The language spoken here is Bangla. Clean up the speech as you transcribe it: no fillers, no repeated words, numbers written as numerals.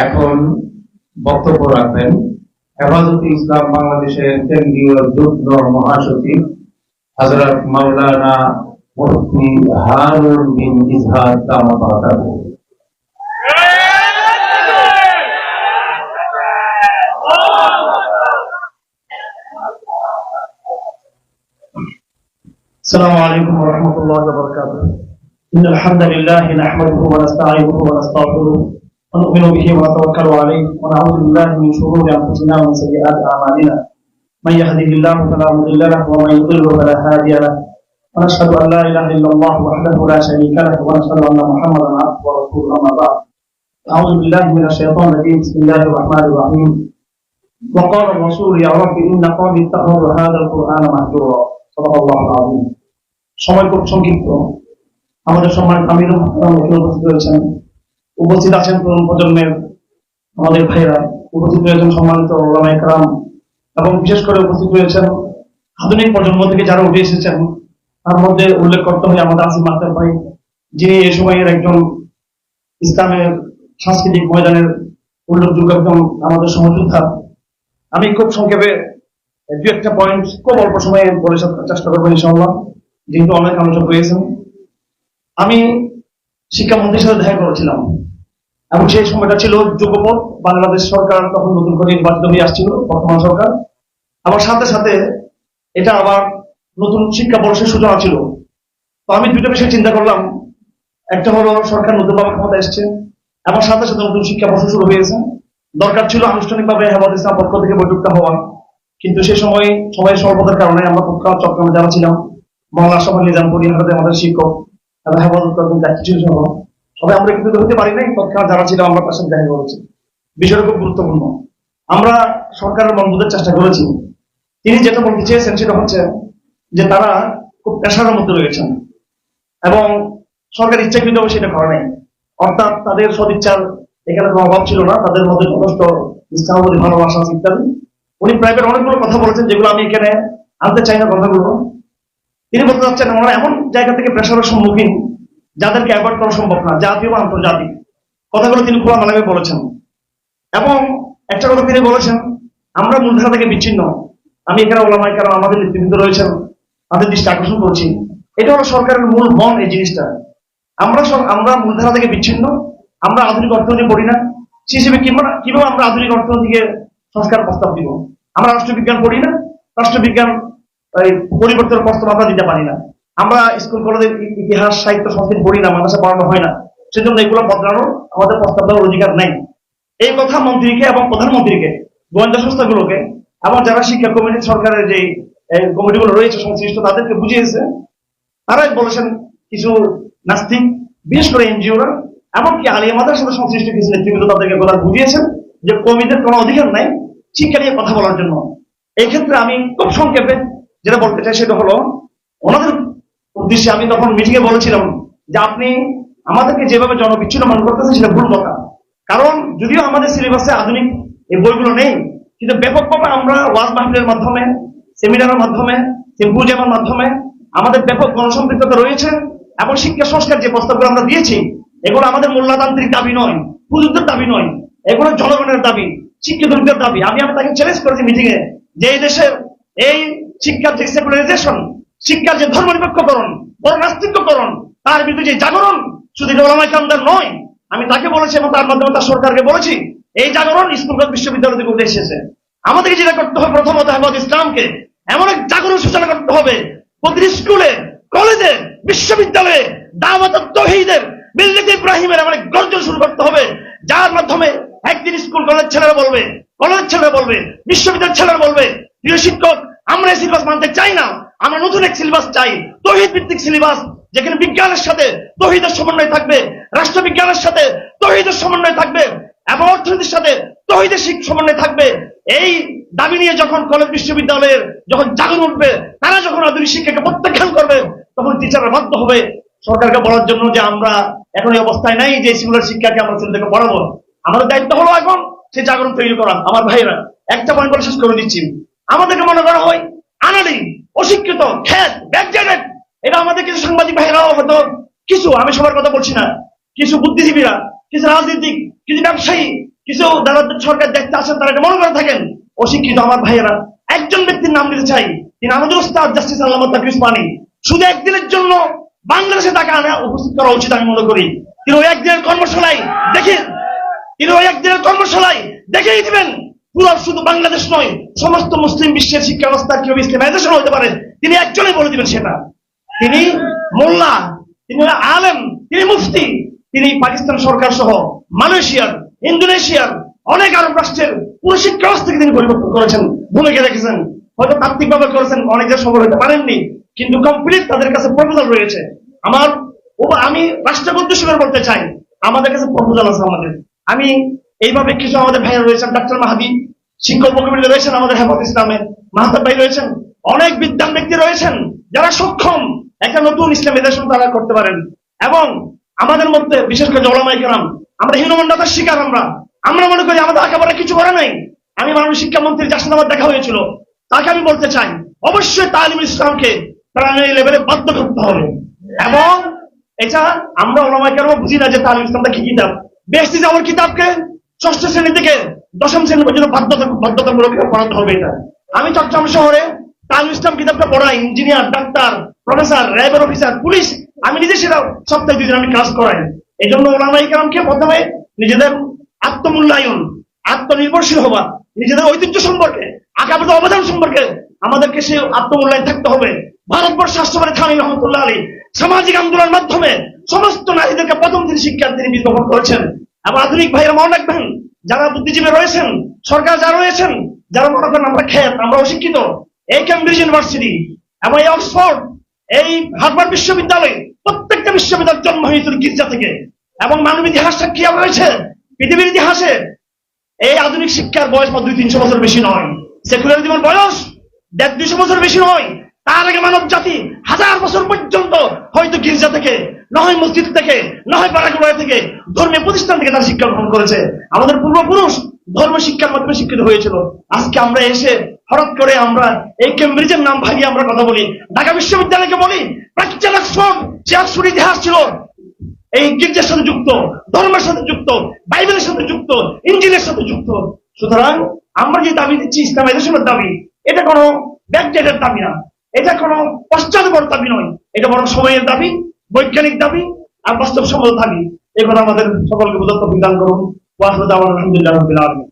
এখন বক্তব্য রাখবেন হেফাজতে ইসলাম বাংলাদেশের কেন্দ্রীয় যুগ্ম মহাসচিব হযরত মাওলানা মুফতি হারুন বিন ইসহাক দামাত বরকাতুহু। السلام عليكم ورحمة الله وبركاته. إن الحمد لله نحمده ونستعينه ونستغفره ونؤمن به ونتوكل عليه ونعوذ بالله من شرور أنفسنا ومن سيئات أعمالنا. من يهده الله فلا مضل له ومن يضلل فلا هادي له. ونشهد أن لا إله إلا الله وحده لا شريك له ونشهد أن محمدا عبده ورسوله. أما بعد. أعوذ بالله من الشيطان الرجيم. بسم الله الرحمن الرحيم. وقال الرسول يا رب إن قومي اتخذوا هذا القرآن مهجورا. صدق الله العظيم. সময় খুব সংক্ষিপ্ত। আমাদের সম্মানিত আমিরুল হক উপস্থিত রয়েছেন, উপস্থিত আছেন তরুণ প্রজন্মের আমাদের ভাইরা, উপস্থিত রয়েছেন সম্মানিত ওলামায়ে কেরাম, এবং বিশেষ করে উপস্থিত রয়েছেন আধুনিক প্রজন্ম থেকে যারা উঠে এসেছেন। তার মধ্যে উল্লেখ করতে হয় আমাদের আসিফ মাহতাব ভাই, যিনি এই সময়ের একজন ইসলামের সাংস্কৃতিক ময়দানের উল্লেখযোগ্য একজন আমাদের সহযোদ্ধা। আমি খুব সংক্ষেপে দু একটা পয়েন্ট খুব অল্প সময়ে বলে চেষ্টা করবো ইনশাআল্লাহ, যেহেতু অনেক আলোচনা হয়েছেন। আমি শিক্ষামন্ত্রীর সাথে দেখা করেছিলাম এবং সেই সময়টা ছিল যুগপৎ। বাংলাদেশ সরকার তখন নতুন করে নির্বাচিত হয়ে আসছিল, বর্তমান সরকার। আবার সাথে সাথে এটা আবার নতুন শিক্ষাবর্ষের সূচনা ছিল। তো আমি দুটো বিষয় চিন্তা করলাম, একটা হলো সরকার নতুনভাবে ক্ষমতা এসছে এবং সাথে সাথে নতুন শিক্ষাবর্ষ শুরু হয়েছে। দরকার ছিল আনুষ্ঠানিকভাবে হেফাজতে ইসলাম পক্ষ থেকে বৈঠকটা হওয়া, কিন্তু সে সময় সময়ের স্বল্পতার কারণে আমরা চট্টগ্রামে যারা ছিলাম, মহল্লা সভা নিজামপুরি হাটাতে আমাদের শিক্ষক এবং হেফাজত দায়িত্ব সহ সবাই আমরা কিন্তু হতে পারি নাই। তৎক্ষণাৎ যারা ছিল আমরা তার সাথে দেখা করেছি। বিষয়টা খুব গুরুত্বপূর্ণ। আমরা সরকারের মন বোঝার চেষ্টা করেছি। তিনি যেটা বলতে চেয়েছেন সেটা হচ্ছে যে তারা খুব পেশার মধ্যে রয়েছেন এবং সরকার ইচ্ছাকৃতভাবে সেটা করে নাই, অর্থাৎ তাদের সদিচ্ছার এখানে কোনো অভাব ছিল না, তাদের মধ্যে যথেষ্ট ইসলামের ভালোবাসা ইত্যাদি। উনি প্রাইভেট অনেকগুলো কথা বলেছেন যেগুলো আমি এখানে আনতে চাই না কথাগুলো। তিনি বলতে চাচ্ছেন আমরা এমন জায়গা থেকে প্রেশারের সম্মুখীন যাদেরকে অ্যাভয়েড করা সম্ভব না, জাতীয় বা আন্তর্জাতিক। কথাগুলো তিনি খোলামেলাভাবে বলেছেন। এবং একটা কথা তিনি বলেছেন আমরা মূলধারা থেকে বিচ্ছিন্ন। আমি এখানে ওলামায়ে কেরাম আমাদের নেতৃবৃন্দ রয়েছেন, তাদের দৃষ্টি আকর্ষণ করছি। এটা হলো সরকারের মূল মন, এই জিনিসটা। আমরা মূলধারা থেকে বিচ্ছিন্ন, আমরা আধুনিক অর্থনীতি পড়ি না। সেই হিসেবে কিভাবে আমরা আধুনিক অর্থনীতিকে সংস্কার প্রস্তাব দিব? আমরা রাষ্ট্রবিজ্ঞান পড়ি না, রাষ্ট্রবিজ্ঞান পরিবর্তনের প্রস্তাব আমরা দিতে পারি না। আমরা স্কুল কলেজের ইতিহাস সাহিত্য সংস্কৃতি পড়ি না, মাদ্রাসা পড়ানো হয় না। সেজন্য এগুলো বদলানোর আমাদের প্রস্তাব দেওয়ার অধিকার নাই। এই কথা মন্ত্রীকে এবং প্রধানমন্ত্রীকে, গোয়েন্দা সংস্থাগুলোকে এবং যারা শিক্ষা কমিটি সরকারের যে কমিটিগুলো রয়েছে সংশ্লিষ্ট তাদেরকে বুঝিয়েছে। তারাই বলেছেন কিছু নাস্তিক, বিশেষ করে এনজিওরা, এমনকি আলিয়া মাদ্রাসার সাথে সংশ্লিষ্ট কিছু নেতৃবৃন্দ তাদেরকে কথা বুঝিয়েছেন যে কমিটির কোনো অধিকার নাই শিক্ষা নিয়ে কথা বলার জন্য। এই ক্ষেত্রে আমি খুব সংক্ষেপে যেটা বলতে চাই সেটা হলো, ওনাদের উদ্দেশ্যে আমি তখন মিটিংয়ে বলেছিলাম যে আপনি আমাদেরকে যেভাবে জনবিচ্ছিন্ন মনে করতেছেন সেটা ভুল কথা। কারণ যদিও আমাদের সিলেবাসে আধুনিক এই বইগুলো নেই, কিন্তু ব্যাপকভাবে আমরা ওয়াজ মাহফিলের মাধ্যমে, সেমিনারের মাধ্যমে, সিম্পোজিয়ামের মাধ্যমে আমাদের ব্যাপক গণসম্পৃক্ততা রয়েছে। এবং শিক্ষা সংস্কার যে প্রস্তাবগুলো আমরা দিয়েছি এগুলো আমাদের মোল্লাতান্ত্রিক দাবি নয়, হুজুরদের দাবি নয়, এগুলো জনগণের দাবি, শিক্ষিতদের দাবি। আমি তাকে চ্যালেঞ্জ করেছি মিটিংয়ে যে এই দেশের এই শিক্ষার যে সেকুলারাইজেশন, শিক্ষার যে ধর্মনিরপেক্ষকরণ, বড় নাস্তিককরণ, তার বিরুদ্ধে যে জাগরণ শুধু ওলামায়ে কেরামদের নয়, আমি তাকে বলেছি এবং তার মাধ্যমে তার সরকারকে বলেছি এই জাগরণ স্কুল বিশ্ববিদ্যালয় থেকে উঠে এসেছে। আমাদেরকে যেটা করতে হবে, প্রথমত হেফাজতে ইসলামকে এমন এক জাগরণ সূচনা করতে হবে প্রতিটি স্কুলে, কলেজে, বিশ্ববিদ্যালয়ে দাওয়াত তাওহীদের, মিল্লাতে ইব্রাহিমের এমন এক গর্জন শুরু করতে হবে, যার মাধ্যমে একদিন স্কুল কলেজ ছেলেরা বলবে, কলেজের ছেলেরা বলবে, বিশ্ববিদ্যালয়ের ছেলেরা বলবে, প্রিয় শিক্ষক আমরা এই সিলেবাস মানতে চাই না, আমরা নতুন এক সিলেবাস চাই, তাওহীদ ভিত্তিক সিলেবাস, যেখানে বিজ্ঞানের সাথে তাওহীদের সমন্বয় থাকবে, রাষ্ট্রবিজ্ঞানের সাথে তাওহীদের সমন্বয় থাকবে এবং অর্থনীতির সাথে তাওহীদের সমন্বয় থাকবে। এই দাবি নিয়ে যখন কলেজ বিশ্ববিদ্যালয়ের যখন জাগরণ উঠবে, তারা যখন আধুনিক শিক্ষাকে প্রত্যাখ্যান করবে, তখন টিচাররা বাধ্য হবে সরকারকে বলার জন্য যে আমরা এখন এই অবস্থায় নাই যে সেকুলার শিক্ষাকে আমরা ছেলেদেরকে পড়াবো। আমাদের দায়িত্ব হলো এখন সেই জাগরণ তৈরি করা। আমার ভাইয়েরা, একটা পয়েন্ট বলে শেষ করে দিচ্ছি। আমাদেরকে মনে করা হয় আনাড়ি, অশিক্ষিত, খ্যাত, ব্যাকডেটেড। এটা আমাদের কিছু সাংবাদিক ভাইরাও হয়তো, কিছু, আমি সবার কথা বলছি না, কিছু বুদ্ধিজীবীরা, কিছু রাজনীতিক, কিছু ব্যবসায়ী কিছু যারা সরকার দেখতে আসেন তারা এটা মনে করে থাকেন। অশিক্ষিত আমার ভাইয়েরা, একজন ব্যক্তির নাম নিতে চাই, তিনি আমাদের উস্তাদ জাস্টিস আল্লামা তাকরিস পানি। শুধু একদিনের জন্য বাংলাদেশে তাকে আনা উপস্থিত করা উচিত আমি মনে করি। তিনি ওই একদিনের কর্মশালায় দেখেই দিবেন পুরো শুধু বাংলাদেশ নয়, সমস্ত মুসলিম বিশ্বের শিক্ষা ব্যবস্থা কিভাবে ইসলামাইজেশন হতে পারে তিনি একজনই বলে দিবেন সেটা। তিনি মোল্লা, তিনি আলেম, তিনি মুফতি, তিনি পাকিস্তান সরকার সহ মালয়েশিয়ার, ইন্দোনেশিয়ার অনেক আরব রাষ্ট্রের পুরো শিক্ষা ব্যবস্থাকে তিনি পরিবর্তন করেছেন, ভূমিকা রেখেছেন। হয়তো তাত্ত্বিক ভাবে করেছেন, অনেকের সফল হতে পারেননি, কিন্তু কমপ্লিট তাদের কাছে প্রপোজাল রয়েছে। আমি রাষ্ট্রকে উদ্দেশ্য করে বলতে চাই, আমাদের কাছে প্রপোজাল আছে। আমি এইভাবে কিছু আমাদের ভাইরা রয়েছেন, ডাক্তার মাহাদি, শিক্ষক কমিটি রয়েছেন, আমাদের হেফাজত ইসলামের মাহাতাব ভাই রয়েছেন, অনেক বিদ্যান ব্যক্তি রয়েছেন যারা সক্ষম একটা নতুন ইসলামাইজেশন তারা করতে পারেন। এবং আমাদের মধ্যে বিশেষ করে ওলামায়ে কেরাম, আমরা হীনমন্যতার শিকার। আমরা মনে করি আমাদের একেবারে কিছু করে নাই। আমি মাননীয় শিক্ষামন্ত্রী যার সাথে আমার দেখা হয়েছিল, তাকে আমি বলতে চাই অবশ্যই তালিমুল ইসলামকে প্রাইমারি লেভেলে বাধ্য করতে হবে। এবং এটা আমরা ওলামায়ে কেরাম বুঝি না যে তালিমুল ইসলামটা কি কিতাব। বেশি যাওয়ার কিতাবকে ষষ্ঠ শ্রেণী থেকে দশম শ্রেণী পর্যন্ত বাধ্যতামূলক পড়াতে হবে। এটা আমি চট্টগ্রাম শহরে তালিমুল ইসলাম কিতাবটা পড়াই, ইঞ্জিনিয়ার, ডাক্তার, প্রফেসর, র্যাবের অফিসার, পুলিশ, আমি নিজে সেটা সপ্তাহে 2 দিন আমি ক্লাস করাই। এই জন্য ওলামায়ে কেরামকে প্রথমে নিজেদের আত্মমূল্যায়ন, আত্মনির্ভরশীল হওয়া, নিজেদের ঐতিহ্য সম্পর্কে, আগামী অবদান সম্পর্কে আমাদেরকে সে আত্মমূল্যায়ন থাকতে হবে। ভারতবর্ষ রাষ্ট্রপতি থানি রহমতুল্লাহ আলী সামাজিক আন্দোলনের মাধ্যমে সমস্ত নারীদেরকে প্রথম দিন শিক্ষা তিনি বিজ্ঞাপন করেছেন। এবং আধুনিক ভাইরা মনে রাখবেন, যারা বুদ্ধিজীবী রয়েছেন, সরকার যারা রয়েছেন, যারা মনে করেন আমরা খেত, আমরা অশিক্ষিত, এই কেমব্রিজ ইউনিভার্সিটি এবং এই অক্সফোর্ড, এই হার্ভার্ড বিশ্ববিদ্যালয়, প্রত্যেকটা বিশ্ববিদ্যালয়ের জন্ম হয়েছিল গির্জা থেকে। এবং মানব ইতিহাস সাক্ষী রয়েছে, পৃথিবীর ইতিহাসে এই আধুনিক শিক্ষার বয়স 200-300 বছর বেশি নয়, সেকুলার জীবন বয়স 150-200 বছর বেশি নয়। তার আগে মানব জাতি 1000 বছর পর্যন্ত হয়তো গির্জা থেকে, নয় মসজিদ থেকে, নয় পাড়াগুড়ায় থেকে, ধর্মীয় প্রতিষ্ঠান থেকে তারা শিক্ষা গ্রহণ করেছে। আমাদের পূর্বপুরুষ ধর্ম শিক্ষার মাধ্যমে শিক্ষিত হয়েছিল। আজকে আমরা এসে হঠাৎ করে আমরা এই কেমব্রিজের নাম ভাঙিয়ে আমরা কথা বলি, ঢাকা বিশ্ববিদ্যালয়কে বলি প্রাচ্যের অক্সফোর্ড, যে অক্সফোর্ড ইতিহাস ছিল এই গির্জার সাথে যুক্ত, ধর্মের সাথে যুক্ত, বাইবেলের সাথে যুক্ত, ইঞ্জিলের সাথে যুক্ত। সুতরাং আমরা যে দাবি দিচ্ছি ইসলামাইজেশনের দাবি, এটা কোনো ব্যাকডেটের দাবি না, এটা কোনো পশ্চাৎপর দাবি নয়, এটা বরং সময়ের দাবি, বৈজ্ঞানিক দাবি আর বাস্তবসম্মত দাবি। এই কথা আমাদের সকলকে বোঝাতে বিধান করুন। ওয়া আখিরু দাওয়ানা আলহামদুলিল্লাহি রাব্বিল আলামিন।